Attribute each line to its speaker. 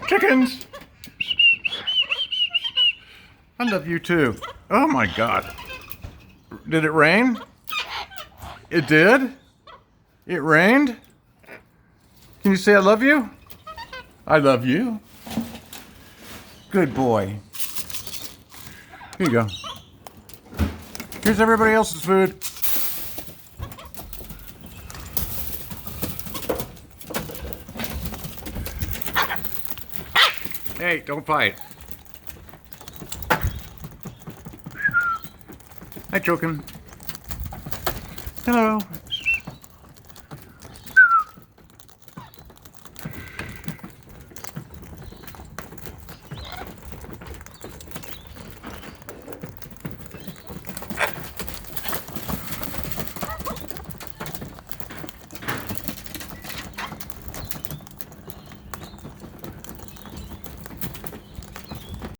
Speaker 1: Chickens! I love you too. Oh my God. Did it rain? It did? It rained? Can you say I love you? I love you. Good boy. Here you go. Here's everybody else's food. Hey, don't fight. Hi, Chokin. Hello.